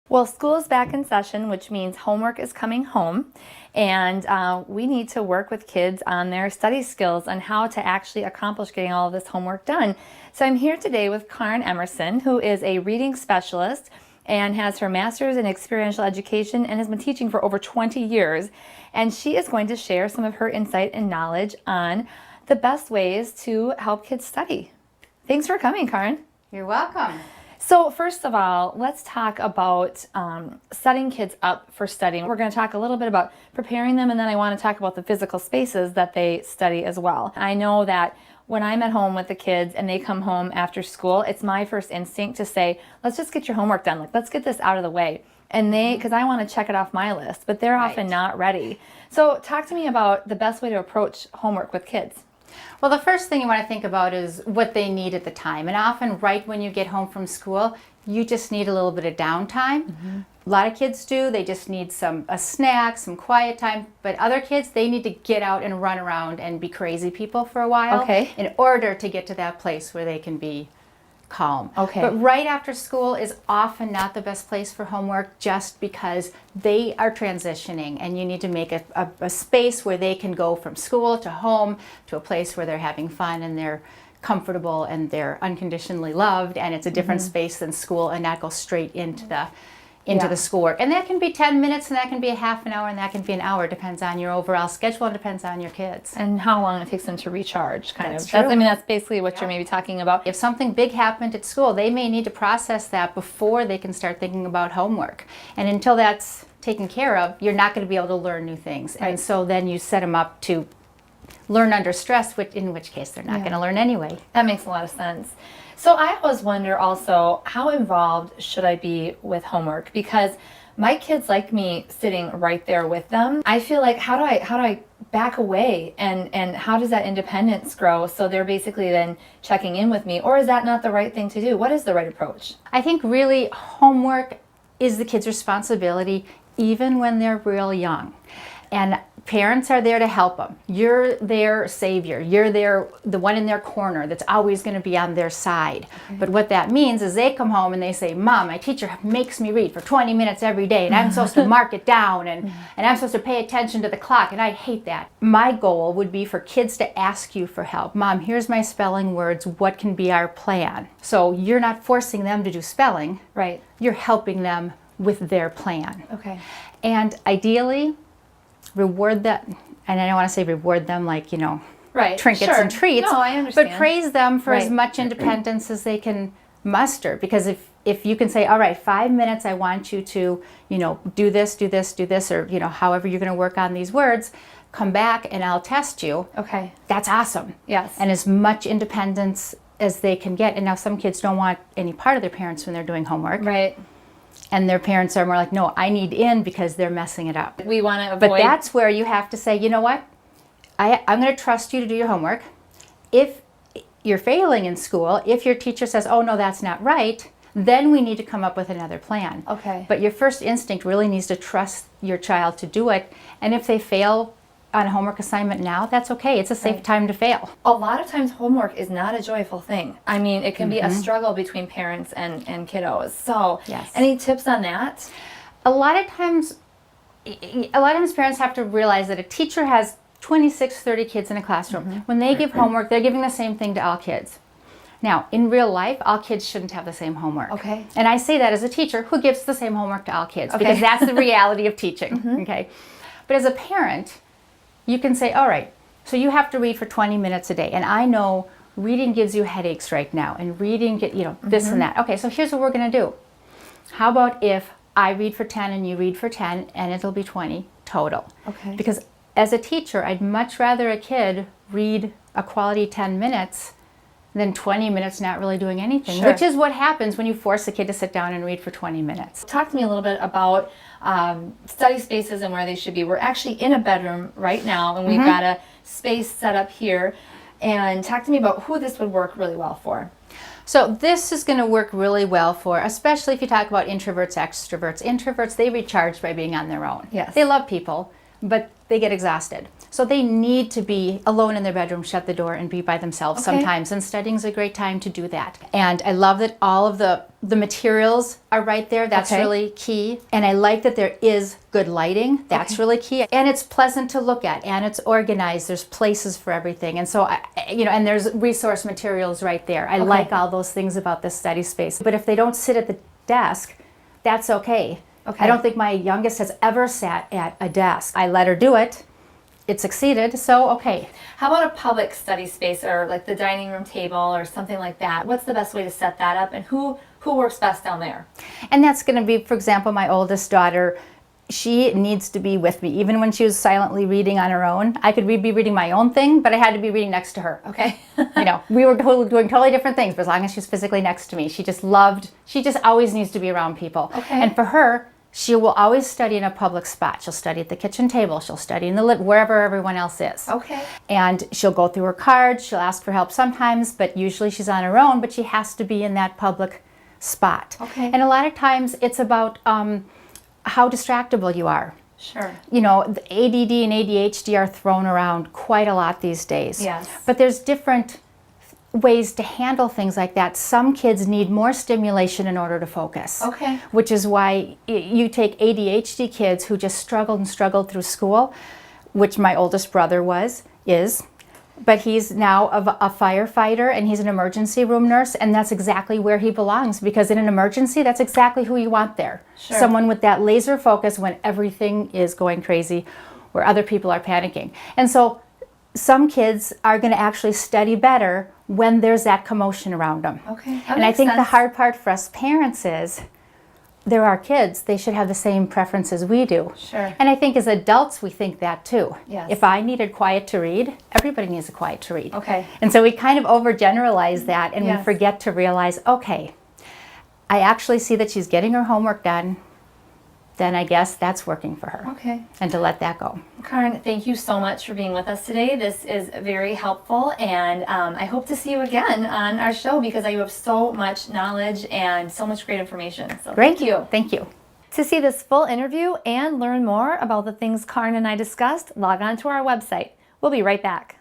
Well, school is back in session, which means homework is coming home, and we need to work with kids on their study skills and how to actually accomplish getting all of this homework done. So I'm here today with Karen Emerson, who is a reading specialist and has her master's in experiential education and has been teaching for over 20 years. And she is going to share some of her insight and knowledge on the best ways to help kids study. Thanks for coming, Karen. You're welcome. So first of all, let's talk about setting kids up for studying. We're going to talk a little bit about preparing them, and then I want to talk about the physical spaces that they study as well. I know that when I'm at home with the kids and they come home after school, it's my first instinct to say, let's just get your homework done. Like, let's get this out of the way. And because I want to check it off my list, but they're often not ready. So talk to me about the best way to approach homework with kids. Well, the first thing you want to think about is what they need at the time. And often right when you get home from school, you just need a little bit of downtime. Mm-hmm. A lot of kids do. They just need a snack, some quiet time. But other kids, they need to get out and run around and be crazy people for a while in order to get to that place where they can be calm. But right after school is often not the best place for homework just because they are transitioning and you need to make a space where they can go from school to home to a place where they're having fun and they're comfortable and they're unconditionally loved, and it's a different space than school, and not go straight into the schoolwork. And that can be 10 minutes, and that can be a half an hour, and that can be an hour. It depends on your overall schedule and depends on your kids. And how long it takes them to recharge, True. That's basically what you're maybe talking about. If something big happened at school, they may need to process that before they can start thinking about homework. And until that's taken care of, you're not going to be able to learn new things. Right. And so then you set them up to learn under stress, in which case they're not going to learn anyway. That makes a lot of sense. So I always wonder also, how involved should I be with homework? Because my kids like me sitting right there with them. I feel like, how do I back away, and how does that independence grow so they're basically then checking in with me? Or is that not the right thing to do? What is the right approach? I think really homework is the kids' responsibility even when they're real young. And parents are there to help them. You're their savior. You're the one in their corner that's always going to be on their side. But what that means is they come home and they say, Mom, my teacher makes me read for 20 minutes every day, and I'm supposed to mark it down, and I'm supposed to pay attention to the clock, and I hate that. My goal would be for kids to ask you for help. Mom, here's my spelling words. What can be our plan? So you're not forcing them to do spelling. Right. You're helping them with their plan. Okay. And ideally, reward that, and I don't want to say reward them like, trinkets and treats. No, I understand. But praise them for as much independence as they can muster. Because if you can say, all right, 5 minutes, I want you to, do this, do this, do this, or, however you're going to work on these words, come back and I'll test you. Okay. That's awesome. Yes. And as much independence as they can get. And now some kids don't want any part of their parents when they're doing homework. Right. And their parents are more like, no, I need in because they're messing it up. We want to avoid. But that's where you have to say, you know what? I'm going to trust you to do your homework. If you're failing in school, if your teacher says, oh, no, that's not right, then we need to come up with another plan. Okay. But your first instinct really needs to trust your child to do it. And if they fail on a homework assignment now, that's okay. It's a safe time to fail. A lot of times homework is not a joyful thing. I mean, it can be a struggle between parents and kiddos. So any tips on that? A lot of times parents have to realize that a teacher has 26, 30 kids in a classroom. When they give homework, they're giving the same thing to all kids. Now, in real life, all kids shouldn't have the same homework. Okay. And I say that as a teacher who gives the same homework to all kids, because that's the reality of teaching. Okay. But as a parent, you can say, all right, so you have to read for 20 minutes a day. And I know reading gives you headaches right now, and reading, this and that. Okay, so here's what we're going to do. How about if I read for 10 and you read for 10, and it'll be 20 total? Okay. Because as a teacher, I'd much rather a kid read a quality 10 minutes than 20 minutes not really doing anything, which is what happens when you force a kid to sit down and read for 20 minutes. Talk to me a little bit about study spaces and where they should be. We're actually in a bedroom right now, and we've got a space set up here. And talk to me about who this would work really well for. So this is going to work really well for, especially if you talk about introverts, extroverts. Introverts, they recharge by being on their own. Yes. They love people, but they get exhausted. So they need to be alone in their bedroom, shut the door, and be by themselves sometimes. And studying's a great time to do that. And I love that all of the materials are right there. That's really key. And I like that there is good lighting. That's really key. And it's pleasant to look at, and it's organized. There's places for everything. And so, and there's resource materials right there. I like all those things about this study space. But if they don't sit at the desk, that's okay. I don't think my youngest has ever sat at a desk. I let her do it. It succeeded, so okay. How about a public study space, or like the dining room table or something like that? What's the best way to set that up, and who works best down there? And that's going to be, for example, my oldest daughter. She needs to be with me. Even when she was silently reading on her own, I could be reading my own thing, but I had to be reading next to her. Okay. We were doing totally different things, but as long as she's physically next to me, she just always needs to be around people. Okay. And for her, she will always study in a public spot. She'll study at the kitchen table. She'll study in the wherever everyone else is. Okay. And she'll go through her cards. She'll ask for help sometimes, but usually she's on her own, but she has to be in that public spot. Okay. And a lot of times it's about how distractible you are. Sure. The ADD and ADHD are thrown around quite a lot these days. Yes. But there's different ways to handle things like that. Some kids need more stimulation in order to focus. Okay. Which is why you take ADHD kids who just struggled through school, which my oldest brother is, but he's now a firefighter and he's an emergency room nurse, and that's exactly where he belongs, because in an emergency, that's exactly who you want there. Sure. Someone with that laser focus when everything is going crazy, where other people are panicking. And so some kids are going to actually study better when there's that commotion around them. Okay. And I think the hard part for us parents is they're our kids. They should have the same preferences we do. Sure. And I think as adults, we think that too. Yes. If I needed quiet to read, everybody needs a quiet to read. Okay. And so we kind of overgeneralize that, and we Yes. forget to realize, okay, I actually see that she's getting her homework done. Then I guess that's working for her. Okay. And to let that go. Karen, thank you so much for being with us today. This is very helpful, and I hope to see you again on our show, because you have so much knowledge and so much great information. So Great. thank you. Thank you. To see this full interview and learn more about the things Karen and I discussed, log on to our website. We'll be right back.